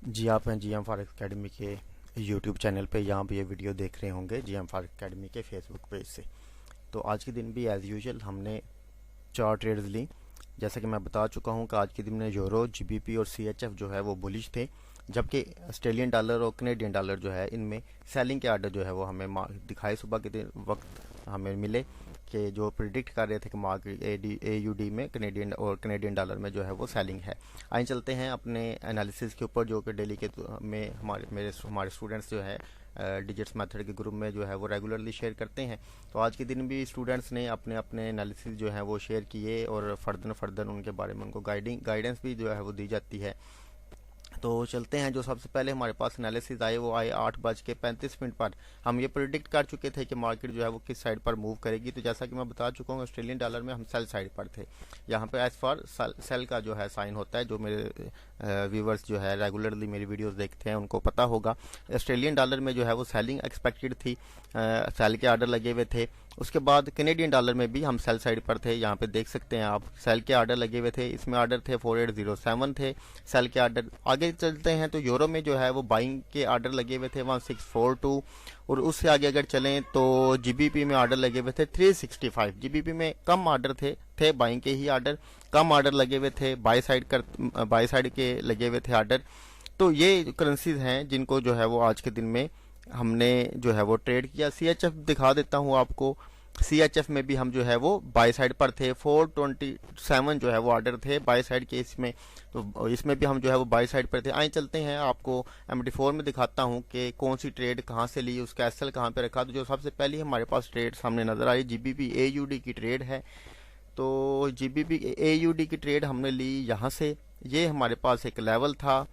जी आप हैं G M forex academy के यूट्यूब चैनल पे, यहाँ पे ये वीडियो देख रहे होंगे जी एम फॉरेक्स अकेडमी के फेसबुक पेज से। तो आज के दिन भी एज़ यूजुअल हमने 4 ट्रेड्स ली। जैसा कि मैं बता चुका हूँ कि आज के दिन में यूरो, जीबीपी और सीएचएफ जो है वो बुलिश थे, जबकि ऑस्ट्रेलियन डॉलर और कनेडियन डॉलर जो है इनमें सेलिंग के आर्डर जो है वो हमें दिखाए सुबह के दिन वक्त हमें मिले कि जो प्रिडिक्ट कर रहे थे कि मार्केट AUD में कनेडियन डॉलर में जो है वो सेलिंग है। आइए चलते हैं अपने एनालिसिस के ऊपर, जो कि डेली के में हमारे स्टूडेंट्स जो है डिजिट्स मेथड के ग्रुप में जो है वो रेगुलरली शेयर करते हैं। तो आज के दिन भी स्टूडेंट्स ने अपने अपने एनालिसिस जो है वो शेयर किए और फर्दर उनके बारे में उनको गाइडेंस भी जो है वो दी जाती है। तो चलते हैं। जो सबसे पहले हमारे पास एनालिसिस आए वो आए 8:35 पर। हम ये प्रिडिक्ट कर चुके थे कि मार्केट जो है वो किस साइड पर मूव करेगी। तो जैसा कि मैं बता चुका हूँ, ऑस्ट्रेलियन डॉलर में हम सेल साइड पर थे। यहाँ पे एज फार सेल का जो है साइन होता है। जो मेरे व्यूवर्स जो है रेगुलरली मेरी वीडियोस देखते हैं उनको पता होगा। ऑस्ट्रेलियन डॉलर में जो है वो सेलिंग एक्सपेक्टेड थी, सेल के आर्डर लगे हुए थे। उसके बाद कनेडियन डॉलर में भी हम सेल साइड पर थे। यहाँ पे देख सकते हैं आप, सेल के आर्डर लगे हुए थे। इसमें आर्डर थे 4807 थे सेल के आर्डर। आगे चलते हैं तो यूरो में जो है वो बाइंग के आर्डर लगे हुए थे 1642। और उससे आगे अगर चलें तो जीबीपी में आर्डर लगे हुए थे 365। जीबीपी में कम आर्डर थे बाइंग के ही आर्डर, कम आर्डर लगे हुए थे, बाई साइड के लगे हुए थे आर्डर। तो ये करेंसीज हैं जिनको जो है वो आज के दिन में हमने जो है वो ट्रेड किया। सीएचएफ दिखा देता हूँ आपको। सीएचएफ में भी हम जो है वो बाई साइड पर थे। 427 जो है वो आर्डर थे बाई साइड के इसमें। तो इसमें भी हम जो है वो बाई साइड पर थे। आए चलते हैं, आपको MT4 में दिखाता हूँ कि कौन सी ट्रेड कहाँ से ली, उसका एसएल कहाँ पे रखा। तो जो सबसे पहली हमारे पास ट्रेड सामने नजर आई, जीबीपी AUD की ट्रेड है। तो जीबीपी AUD की ट्रेड हमने ली यहाँ से। ये हमारे पास एक लेवल था।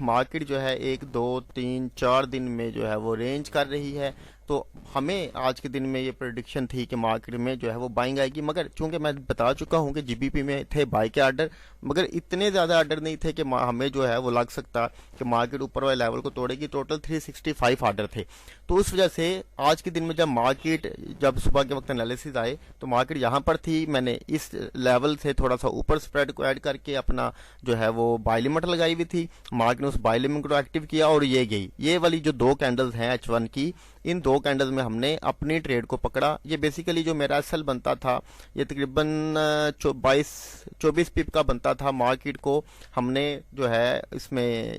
मार्केट जो है 1 2 3 4 दिन में जो है वो रेंज कर रही है। तो हमें आज के दिन में ये प्रेडिक्शन थी कि मार्केट में जो है वो बाइंग आएगी, मगर चूंकि मैं बता चुका हूं कि जीबीपी में थे बाई के आर्डर, मगर इतने ज़्यादा आर्डर नहीं थे कि हमें जो है वो लग सकता कि मार्केट ऊपर वाले लेवल को तोड़ेगी। टोटल 365 आर्डर थे। तो उस वजह से आज के दिन में जब सुबह के वक्त एनालिसिस आए तो मार्केट यहाँ पर थी। मैंने इस लेवल से थोड़ा सा ऊपर स्प्रेड को ऐड करके अपना जो है वो बाय लिमिट लगाई हुई थी। मार्केट ने उस बाय लिमिट को एक्टिव किया और ये गई। ये वाली जो 2 कैंडल्स हैं H1 की, इन 2 कैंडल्स में हमने अपनी ट्रेड को पकड़ा। ये बेसिकली जो मेरा एसएल बनता था ये तकरीबन 24 पिप का बनता था। मार्केट को हमने जो है इसमें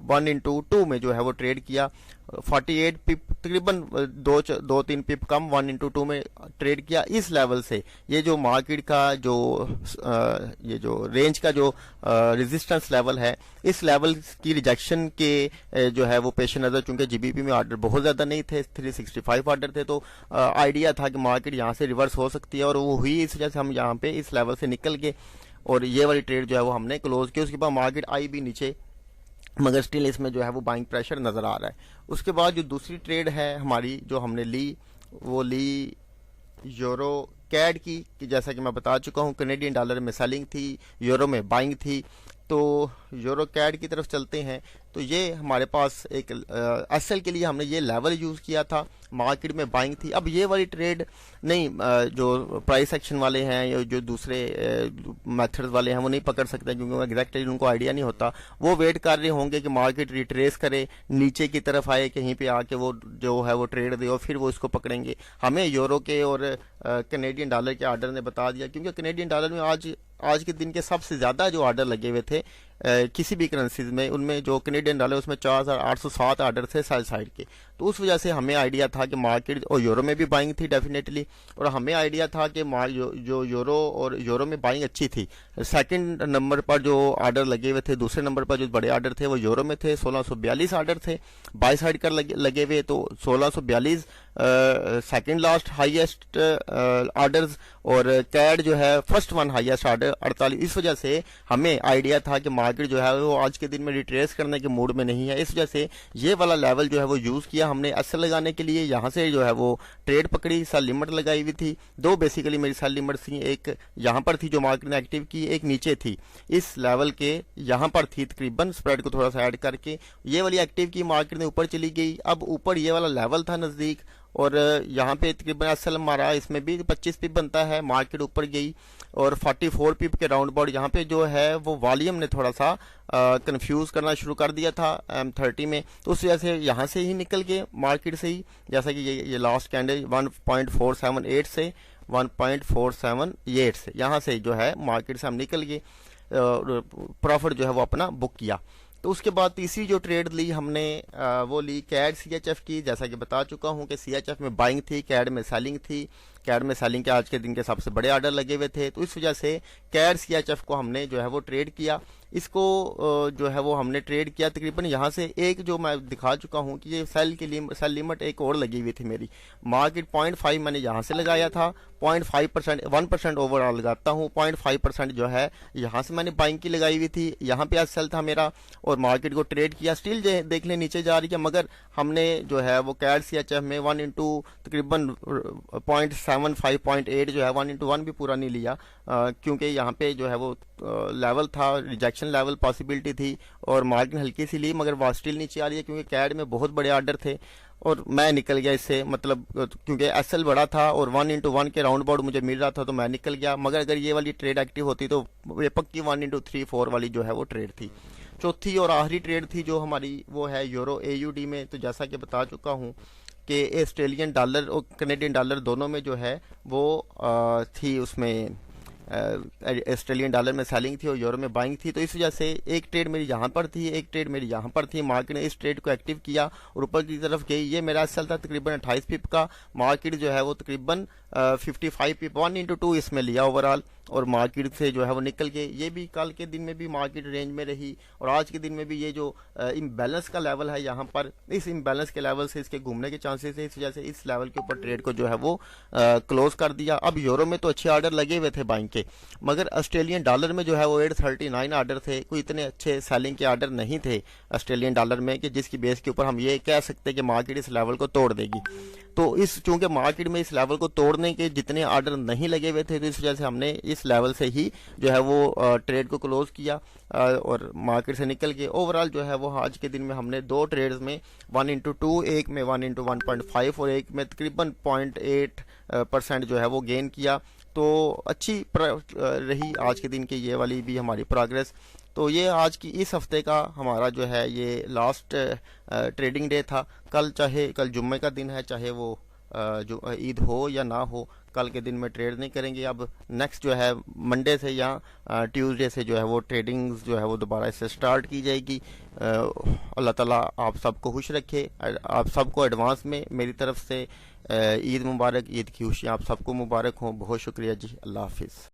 1/2 में जो है वो ट्रेड किया। 48 पिप तकरीबन 2-3 पिप कम 1/2 में ट्रेड किया। इस लेवल से ये जो मार्केट का ये जो रेंज का जो रेजिस्टेंस लेवल है, इस लेवल की रिजेक्शन के जो है वो पेश नज़र, चूंकि जीबीपी में आर्डर बहुत ज़्यादा नहीं थे, 365 आर्डर थे, तो आइडिया था कि मार्केट यहाँ से रिवर्स हो सकती है और वो हुई। इस वजह से हम यहाँ पे इस लेवल से निकल के और ये वाली ट्रेड जो है वो हमने क्लोज की। उसके बाद मार्केट आई भी नीचे, मगर स्टिल इसमें जो है वो बाइंग प्रेशर नज़र आ रहा है। उसके बाद जो दूसरी ट्रेड है हमारी जो हमने ली, वो ली यूरो कैड की, कि जैसा कि मैं बता चुका हूँ कनेडियन डॉलर में सेलिंग थी, यूरो में बाइंग थी। तो यूरो कैड की तरफ चलते हैं। तो ये हमारे पास एक एसएल के लिए हमने ये लेवल यूज़ किया था, मार्केट में बाइंग थी। अब ये वाली ट्रेड नहीं, जो प्राइस एक्शन वाले हैं या जो दूसरे मेथड्स वाले हैं वो नहीं पकड़ सकते, क्योंकि एग्जैक्टली उनको आइडिया नहीं होता। वो वेट कर रहे होंगे कि मार्केट रिट्रेस करे, नीचे की तरफ आए, कहीं पे आके वो जो है वो ट्रेड दे और फिर वो इसको पकड़ेंगे। हमें यूरो के और कनेडियन डॉलर के आर्डर ने बता दिया, क्योंकि कनेडियन डॉलर में आज के दिन के सबसे ज़्यादा जो आर्डर लगे हुए थे किसी भी करेंसीज में, उनमें जो कनेडियन डॉलर उसमें 4807 आर्डर थे सेल साइड के। तो उस वजह से हमें आइडिया था कि मार्केट, और यूरो में भी बाइंग थी डेफिनेटली, और हमें आइडिया था कि जो यूरो में बाइंग अच्छी थी। सेकंड नंबर पर जो आर्डर लगे हुए थे, दूसरे नंबर पर जो बड़े आर्डर थे वो यूरो में थे। 1642 आर्डर थे बाई साइड कर लगे हुए। तो 1642 सेकंड लास्ट हाईएस्ट आर्डर्स, और कैड जो है फर्स्ट वन हाईएस्ट आर्डर 48। इस वजह से हमें आइडिया था कि मार्केट जो है वो आज के दिन में रिट्रेस करने के मूड में नहीं है। इस वजह से ये वाला लेवल जो है वो यूज किया हमने एसएल लगाने के लिए। यहाँ से जो है वो ट्रेड पकड़ी, सेल लिमिट लगाई हुई थी। दो बेसिकली मेरी सेल लिमिट थी, एक यहाँ पर थी जो मार्केट ने एक्टिव की, एक नीचे थी इस लेवल के यहाँ पर थी, तकरीबन स्प्रेड को थोड़ा सा ऐड करके ये वाली एक्टिव की। मार्केट ने ऊपर चली गई। अब ऊपर ये वाला लेवल था नजदीक, और यहाँ पे तकरीबन एसएल हमारा इसमें भी 25 पिप बनता है। मार्केट ऊपर गई और 44 पिप के राउंड अबाउट यहाँ पे जो है वो वॉल्यूम ने थोड़ा सा कंफ्यूज करना शुरू कर दिया था M30 में, तो उस वजह से यहाँ से ही निकल के मार्केट से ही, जैसा कि ये लास्ट कैंडल 1.478 से 1.478 से यहाँ से जो है मार्केट से हम निकल गए, प्रॉफिट जो है वो अपना बुक किया। तो उसके बाद तीसरी जो ट्रेड ली हमने वो ली कैड CHF की। जैसा कि बता चुका हूँ कि CHF में बाइंग थी, कैड में सेलिंग थी। कैड में सेलिंग के आज के दिन के सबसे बड़े ऑर्डर लगे हुए थे, तो इस वजह से कैड CHF को हमने जो है वो ट्रेड किया। इसको जो है वो हमने ट्रेड किया तकरीबन यहाँ से एक, जो मैं दिखा चुका हूँ कि ये सेल के लिए सेल लिमिट एक और लगी हुई थी मेरी। मार्केट 0.5 मैंने यहाँ से लगाया था, 0.5% 1% ओवरऑल लगाता हूँ, 0.5% जो है यहाँ से मैंने बाइंग की लगाई हुई थी। यहाँ पे आज सेल था मेरा और मार्केट को ट्रेड किया। स्टिल देख लें नीचे जा रही है, मगर हमने जो है वो कैड CHF में 1 इंटू तकरीबन 0.75 0.8 जो है 1:1 भी पूरा नहीं लिया, क्योंकि यहाँ पे जो है वो लेवल था, रिजेक्शन लेवल पॉसिबिलिटी थी और मार्जिन हल्की सी ली, मगर वो स्टिल नीचे आ रही है क्योंकि कैड में बहुत बड़े ऑर्डर थे और मैं निकल गया इससे, मतलब क्योंकि SL बड़ा था और 1:1 के राउंड अबाउट मुझे मिल रहा था तो मैं निकल गया। मगर अगर ये वाली ट्रेड एक्टिव होती तो ये पक्की 1:3-4 वाली जो है वो ट्रेड थी। चौथी और आखिरी ट्रेड थी जो हमारी वो है यूरो AUD में। तो जैसा कि बता चुका हूँ कि ऑस्ट्रेलियन डॉलर और कनेडियन डॉलर दोनों में जो है वो थी, उसमें ऑस्ट्रेलियन डॉलर में सेलिंग थी और यूरो में बाइंग थी। तो इस वजह से एक ट्रेड मेरी यहाँ पर थी, एक ट्रेड मेरी यहाँ पर थी। मार्केट ने इस ट्रेड को एक्टिव किया और ऊपर की तरफ गई। ये मेरा SL था तकरीबन 28 पिप का। मार्केट जो है वो तकरीबन 55 पिप 1:2 इसमें लिया ओवरऑल और मार्केट से जो है वो निकल के, ये भी कल के दिन में भी मार्केट रेंज में रही और आज के दिन में भी ये जो इम्बैलेंस का लेवल है यहाँ पर, इस इम्बैलेंस के लेवल से इसके घूमने के चांसेस है। इस वजह से इस लेवल के ऊपर ट्रेड को जो है वो क्लोज कर दिया। अब यूरो में तो अच्छे ऑर्डर लगे हुए थे बाइंग के, मगर ऑस्ट्रेलियन डॉलर में जो है वो 839 ऑर्डर थे। कोई इतने अच्छे सेलिंग के ऑर्डर नहीं थे ऑस्ट्रेलियन डॉलर में कि जिसकी बेस के ऊपर हम ये कह सकते हैं कि मार्केट इस लेवल को तोड़ देगी। तो इस चूंकि मार्केट में इस लेवल को तोड़ने के जितने ऑर्डर नहीं लगे हुए थे, तो इस वजह से हमने इस लेवल से ही जो है वो ट्रेड को क्लोज किया और मार्केट से निकल के ओवरऑल जो है वो आज के दिन में हमने दो ट्रेड्स में 1:2, एक में 1:1.5 और एक में तकरीबन 0.8% जो है वो गेन किया। तो अच्छी रही आज के दिन की ये वाली भी हमारी प्रोग्रेस। तो ये आज की इस हफ्ते का हमारा जो है ये लास्ट ट्रेडिंग डे था। कल जुम्मे का दिन है, चाहे वो जो ईद हो या ना हो, कल के दिन में ट्रेड नहीं करेंगे। अब नेक्स्ट जो है मंडे से या ट्यूसडे से जो है वो ट्रेडिंग जो है वो दोबारा इससे स्टार्ट की जाएगी। अल्लाह ताला आप सबको खुश रखे। आप सबको एडवांस में मेरी तरफ से ईद मुबारक, ईद की खुशियाँ आप सबको मुबारक हों। बहुत शुक्रिया जी, अल्लाह हाफिज़।